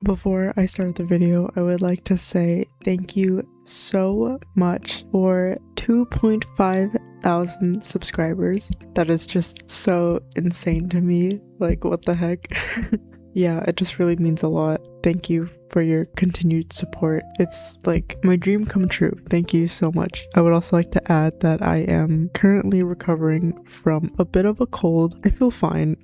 Before I start the video, I would like to say thank you so much for 2.5 thousand subscribers. That is just so insane to me. Like, what the heck? Yeah, it just really means a lot. Thank you for your continued support. It's like my dream come true. Thank you so much. I would also like to add that I am currently recovering from a bit of a cold. I feel fine.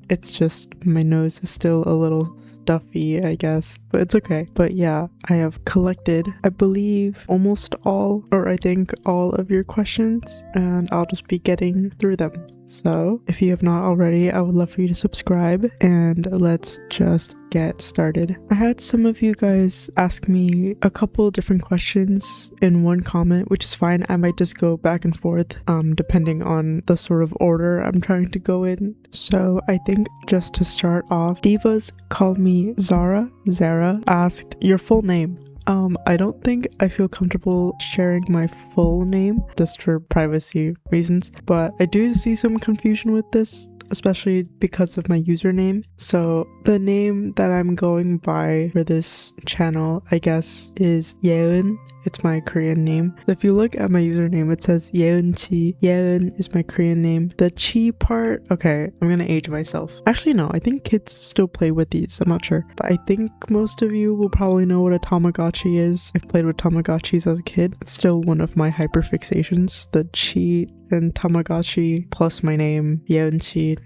It's just my nose is still a little stuffy, I guess, but it's okay. But yeah, I have collected, I believe, almost all, or I think all of your questions, and I'll just be getting through them. So if you have not already, I would love for you to subscribe, and let's just get started. I had some of you guys ask me a couple different questions in one comment, which is fine. I might just go back and forth depending on the sort of order I'm trying to go in. So I think just to start off, Divas Call Me Zara asked your full name. I don't think I feel comfortable sharing my full name just for privacy reasons, but I do see some confusion with this, especially because of my username. So the name that I'm going by for this channel, I guess, is Yeeun. It's my Korean name. So if you look at my username, it says Yeeuntchi. Yeeun is my Korean name. The chi part, okay, I'm gonna age myself. Actually, no, I think kids still play with these. I'm not sure. But I think most of you will probably know what a Tamagotchi is. I've played with Tamagotchis as a kid. It's still one of my hyperfixations. The chi and Tamagotchi plus my name, Yeeuntchi.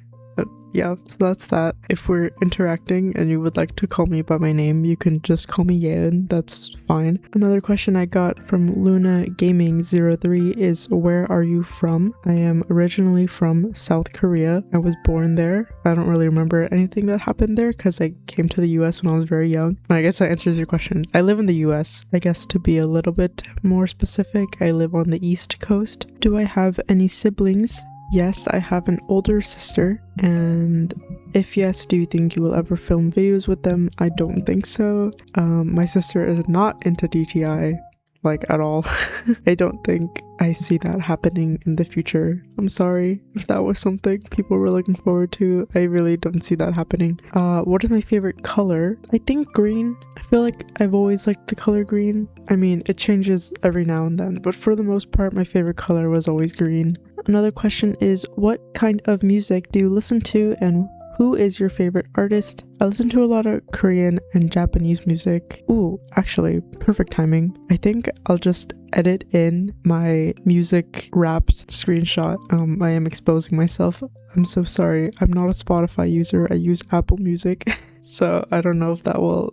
Yeah, so that's that. If we're interacting and you would like to call me by my name, you can just call me Yeeun. That's fine. Another question I got from Luna Gaming 03 is, where are you from? I am originally from South Korea. I was born there. I don't really remember anything that happened there because I came to the US when I was very young. I guess that answers your question. I live in the US. I guess to be a little bit more specific, I live on the East Coast. Do I have any siblings? Yes, I have an older sister, and if yes, do you think you will ever film videos with them? I don't think so. My sister is not into DTI, like, at all. I don't think I see that happening in the future. I'm sorry if that was something people were looking forward to. I really don't see that happening. What is my favorite color? I think green. I feel like I've always liked the color green. I mean, it changes every now and then, but for the most part, my favorite color was always green. Another question is, what kind of music do you listen to, and who is your favorite artist? I listen to a lot of Korean and Japanese music. Ooh, actually, perfect timing. I think I'll just edit in my music wrapped screenshot. I am exposing myself. I'm so sorry. I'm not a Spotify user. I use Apple Music. So I don't know if that will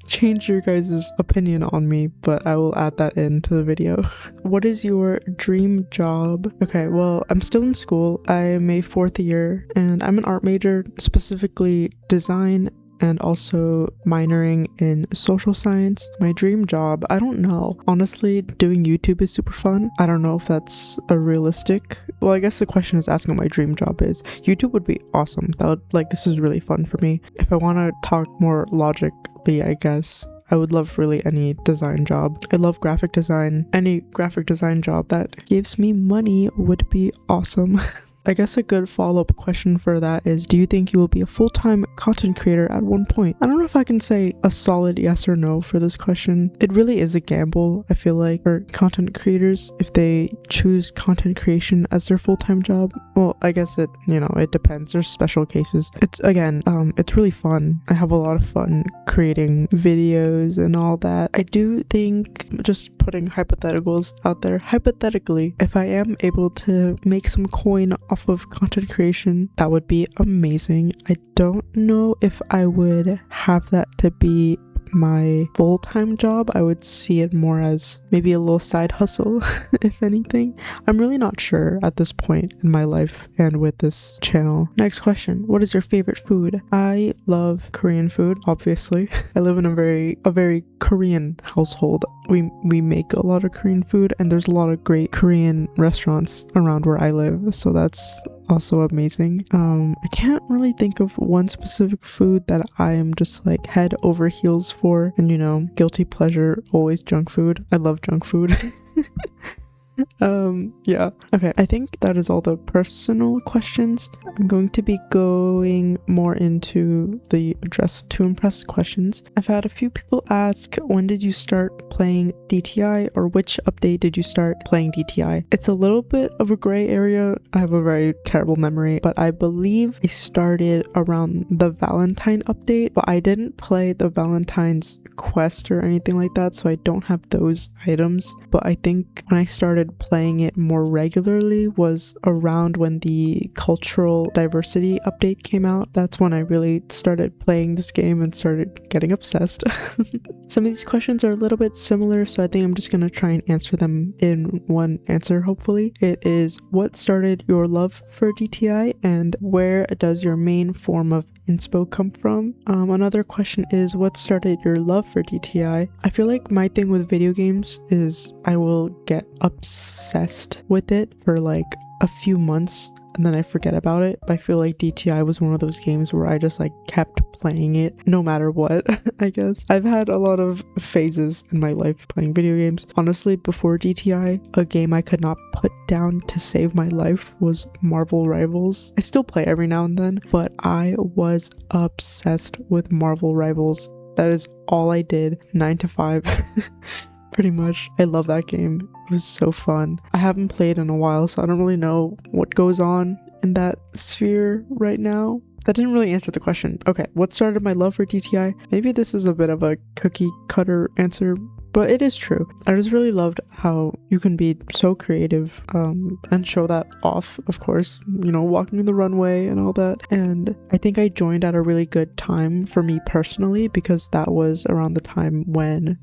change your guys' opinion on me, but I will add that into the video. What is your dream job? Okay, well, I'm still in school. I'm a 4th year and I'm an art major, specifically design, and also minoring in social science. My dream job, I don't know. Honestly, doing YouTube is super fun. I don't know if that's a realistic. Well, I guess the question is asking what my dream job is. YouTube would be awesome. That would, like, this is really fun for me. If I want to talk more logically, I guess, I would love really any design job. I love graphic design. Any graphic design job that gives me money would be awesome. I guess a good follow-up question for that is, do you think you will be a full-time content creator at one point? I don't know if I can say a solid yes or no for this question. It really is a gamble, I feel like, for content creators if they choose content creation as their full-time job. Well, I guess it depends. There's special cases. It's really fun. I have a lot of fun creating videos and all that. I do think, just putting hypotheticals out there, hypothetically, if I am able to make some coin off of content creation, that would be amazing. I don't know if I would have that to be my full-time job. I would see it more as maybe a little side hustle, if anything. I'm really not sure at this point in my life and with this channel. Next question, what is your favorite food? I love Korean food, obviously. I live in a very Korean household. We make a lot of Korean food, and there's a lot of great Korean restaurants around where I live, so that's also amazing. I can't really think of one specific food that I am just like head over heels for, and guilty pleasure, always junk food. I love junk food. Yeah. Okay, I think that is all the personal questions. I'm going to be going more into the address to impress questions. I've had a few people ask, when did you start playing DTI, or which update did you start playing DTI? It's a little bit of a gray area. I have a very terrible memory, but I believe I started around the Valentine update, but I didn't play the Valentine's quest or anything like that, so I don't have those items. But I think when I started playing it more regularly was around when the cultural diversity update came out. That's when I really started playing this game and started getting obsessed. Some of these questions are a little bit similar, so I think I'm just gonna try and answer them in one answer, hopefully. It is, what started your love for DTI, and where does your main form of inspo come from? Another question is, what started your love for DTI? I feel like my thing with video games is I will get obsessed with it for like a few months and then I forget about it. I feel like DTI was one of those games where I just like kept playing it no matter what. I guess I've had a lot of phases in my life playing video games. Honestly, before DTI, a game I could not put down to save my life was Marvel Rivals. I still play every now and then, but I was obsessed with Marvel Rivals. That is all I did, 9 to 5. Pretty much. I love that game. It was so fun. I haven't played in a while, so I don't really know what goes on in that sphere right now. That didn't really answer the question. Okay, what started my love for DTI? Maybe this is a bit of a cookie cutter answer, but it is true. I just really loved how you can be so creative and show that off, of course, you know, walking the runway and all that. And I think I joined at a really good time for me personally, because that was around the time when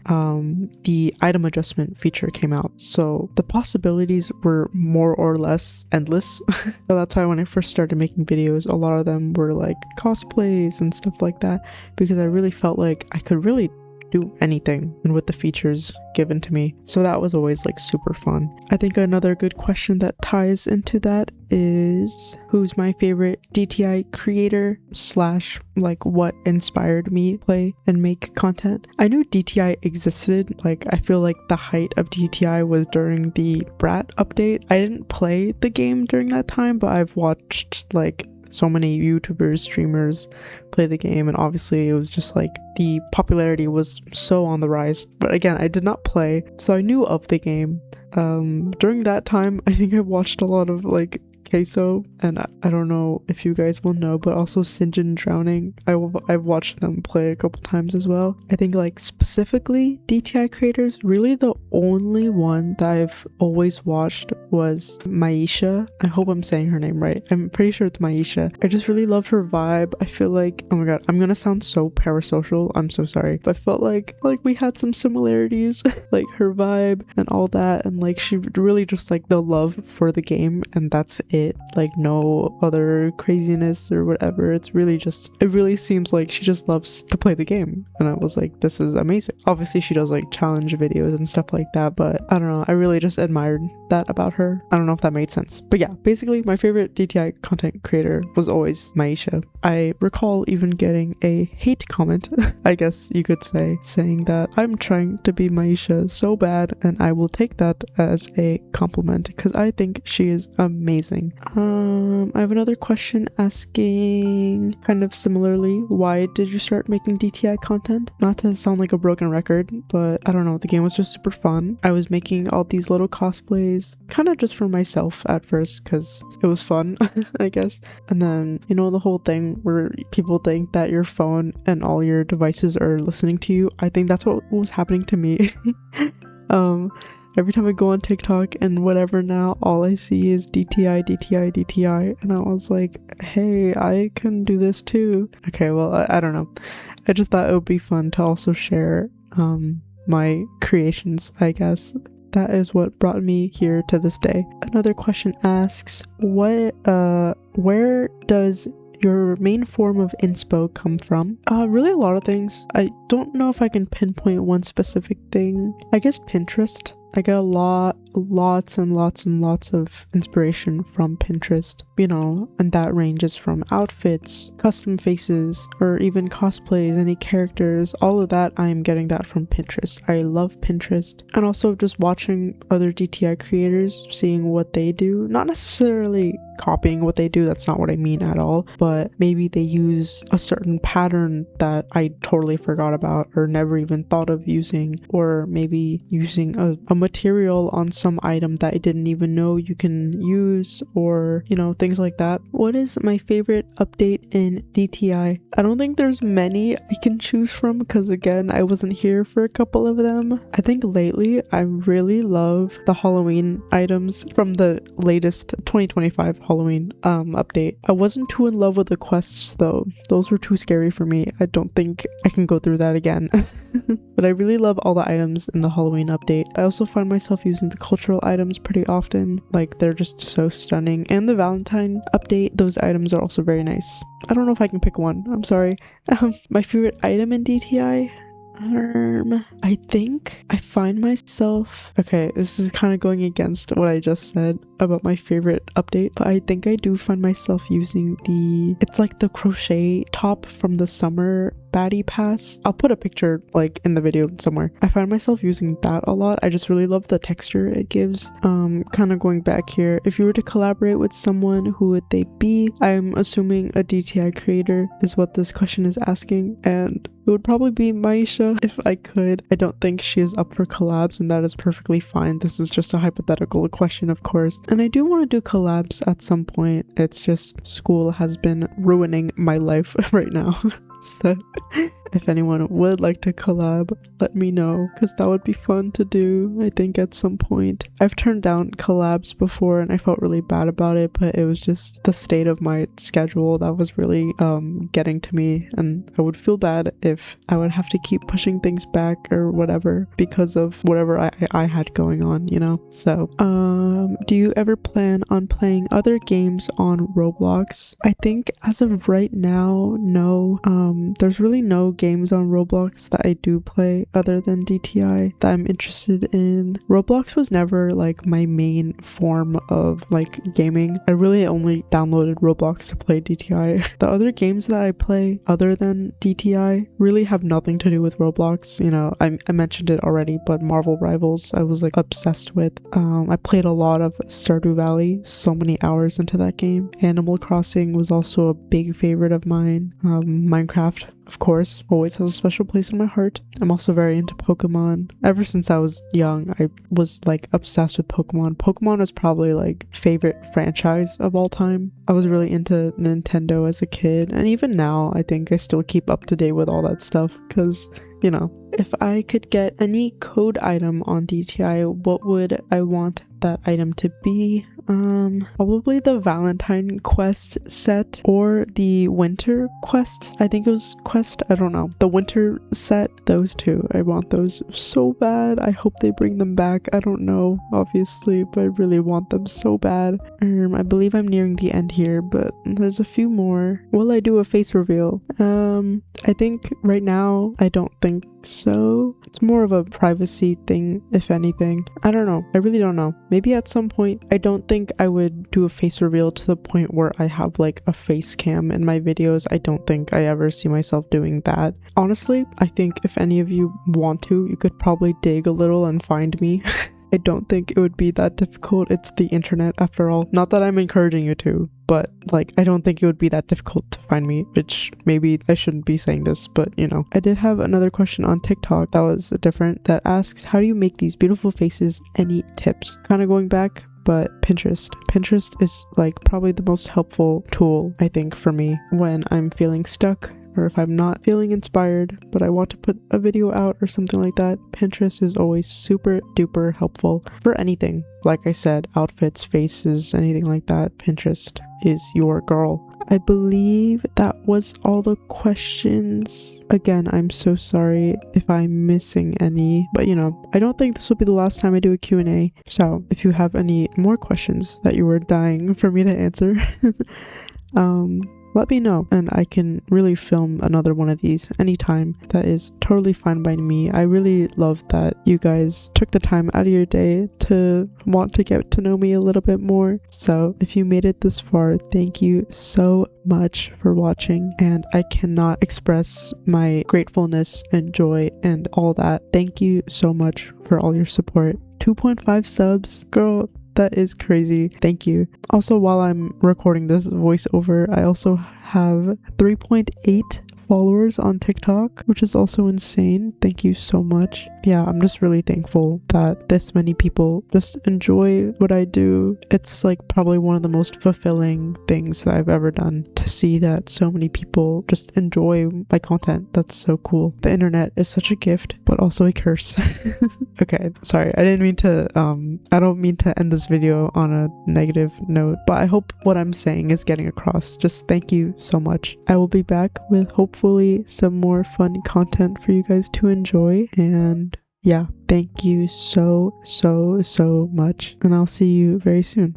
the item adjustment feature came out. So the possibilities were more or less endless. So that's why when I first started making videos, a lot of them were like cosplays and stuff like that, because I really felt like I could really do anything and with the features given to me. So that was always like super fun. I think another good question that ties into that is, who's my favorite DTI creator / like what inspired me to play and make content? I knew DTI existed. Like, I feel like the height of DTI was during the Brat update. I didn't play the game during that time, but I've watched like so many YouTubers, streamers play the game, and obviously it was just like the popularity was so on the rise. But again, I did not play, so I knew of the game. During that time, I think I watched a lot of like Queso, and I don't know if you guys will know, but also Sinjin Drowning. I've watched them play a couple times as well. I think like specifically DTI creators, really the only one that I've always watched was Maisha. I hope I'm saying her name right. I'm pretty sure it's Maisha. I just really loved her vibe. I feel like, oh my god, I'm gonna sound so parasocial, I'm so sorry, but I felt like we had some similarities. Like her vibe and all that, and like she really just like the love for the game, and that's it. Like no other craziness or whatever. It's really just, it really seems like she just loves to play the game, and I was like, this is amazing. Obviously she does like challenge videos and stuff like that, but I don't know, I really just admired that about her. I don't know if that made sense, but yeah, basically my favorite DTI content creator was always Maisha. I recall even getting a hate comment, I guess you could say, saying that I'm trying to be Maisha so bad, and I will take that as a compliment because I think she is amazing. I have another question asking kind of similarly, why did you start making DTI content? Not to sound like a broken record, but I don't know, the game was just super fun. I was making all these little cosplays kind of just for myself at first because it was fun, I guess. And then, you know, the whole thing where people think that your phone and all your devices are listening to you. I think that's what was happening to me. Every time I go on TikTok and whatever now, all I see is DTI, DTI, DTI. And I was like, hey, I can do this too. Okay, well, I don't know. I just thought it would be fun to also share my creations, I guess. That is what brought me here to this day. Another question asks, where does your main form of inspo come from? Really a lot of things. I don't know if I can pinpoint one specific thing. I guess Pinterest. I get a lot lots and lots and lots of inspiration from Pinterest, you know, and that ranges from outfits, custom faces, or even cosplays, any characters, all of that. I am getting that from Pinterest. I love Pinterest, and also just watching other DTI creators, seeing what they do, not necessarily copying what they do, that's not what I mean at all, but maybe they use a certain pattern that I totally forgot about or never even thought of using, or maybe using a material on some item that I didn't even know you can use, or you know, things like that. What is my favorite update in DTI? I don't think there's many I can choose from because again, I wasn't here for a couple of them. I think lately I really love the Halloween items from the latest 2025 Halloween update. I wasn't too in love with the quests though. Those were too scary for me. I don't think I can go through that again. But I really love all the items in the Halloween update. I also find myself using the cultural items pretty often. Like, they're just so stunning. And the Valentine update, those items are also very nice. I don't know if I can pick one. I'm sorry. My favorite item in DTI? I think I find myself, okay, this is kind of going against what I just said about my favorite update, but I think I do find myself using it's like the crochet top from the summer baddie pass. I'll put a picture like in the video somewhere. I find myself using that a lot. I just really love the texture it gives. Kind of going back here, if you were to collaborate with someone, who would they be? I'm assuming a DTI creator is what this question is asking, and it would probably be Maisha if I could. I don't think she is up for collabs, and that is perfectly fine. This is just a hypothetical question, of course. And I do want to do collabs at some point. It's just school has been ruining my life right now. So if anyone would like to collab, let me know, because that would be fun to do, I think, at some point. I've turned down collabs before and I felt really bad about it, but it was just the state of my schedule that was really getting to me, and I would feel bad if I would have to keep pushing things back or whatever because of whatever I had going on, you know? So, do you ever plan on playing other games on Roblox? I think as of right now, no. There's really no games on Roblox that I do play other than DTI that I'm interested in. Roblox was never like my main form of like gaming. I really only downloaded Roblox to play DTI. The other games that I play other than DTI really have nothing to do with Roblox. You know, I mentioned it already, but Marvel Rivals I was like obsessed with. I played a lot of Stardew Valley, so many hours into that game. Animal Crossing was also a big favorite of mine. Minecraft, of course, always has a special place in my heart. I'm also very into Pokemon. Ever since I was young, I was like obsessed with Pokemon. Pokemon was probably like favorite franchise of all time. I was really into Nintendo as a kid, and even now I think I still keep up to date with all that stuff because, you know, if I could get any code item on DTI, what would I want that item to be? Probably the Valentine quest set or the winter quest. I think it was quest, I don't know. The winter set, those two. I want those so bad. I hope they bring them back. I don't know, obviously, but I really want them so bad. I believe I'm nearing the end here, but there's a few more. Will I do a face reveal? I think right now, I don't think so. It's more of a privacy thing, if anything. I don't know. I really don't know. Maybe at some point. I don't think I would do a face reveal to the point where I have like a face cam in my videos. I don't think I ever see myself doing that. Honestly, I think if any of you want to, you could probably dig a little and find me. I don't think it would be that difficult. It's the internet after all. Not that I'm encouraging you to, but like, I don't think it would be that difficult to find me, which maybe I shouldn't be saying this, but you know. I did have another question on TikTok that was different, that asks, how do you make these beautiful faces? Any tips? Kind of going back, but Pinterest is like probably the most helpful tool, I think, for me when I'm feeling stuck, or if I'm not feeling inspired but I want to put a video out or something like that. Pinterest is always super duper helpful for anything. Like I said, outfits, faces, anything like that. Pinterest is your girl. I believe that was all the questions. Again, I'm so sorry if I'm missing any, but you know, I don't think this will be the last time I do a Q&A. So if you have any more questions that you were dying for me to answer, let me know and I can really film another one of these anytime. That is totally fine by me. I really love that you guys took the time out of your day to want to get to know me a little bit more. So if you made it this far, thank you so much for watching, and I cannot express my gratefulness and joy and all that. Thank you so much for all your support. 2.5 subs, girl, that is crazy. Thank you. Also, while I'm recording this voiceover, I also have 3.8 followers on TikTok, which is also insane. Thank you so much. Yeah, I'm just really thankful that this many people just enjoy what I do. It's like probably one of the most fulfilling things that I've ever done, to see that so many people just enjoy my content. That's so cool. The internet is such a gift, but also a curse. Okay, sorry. I don't mean to end this video on a negative note, but I hope what I'm saying is getting across. Just thank you so much. I will be back with hopefully some more fun content for you guys to enjoy, and yeah, thank you so much, and I'll see you very soon.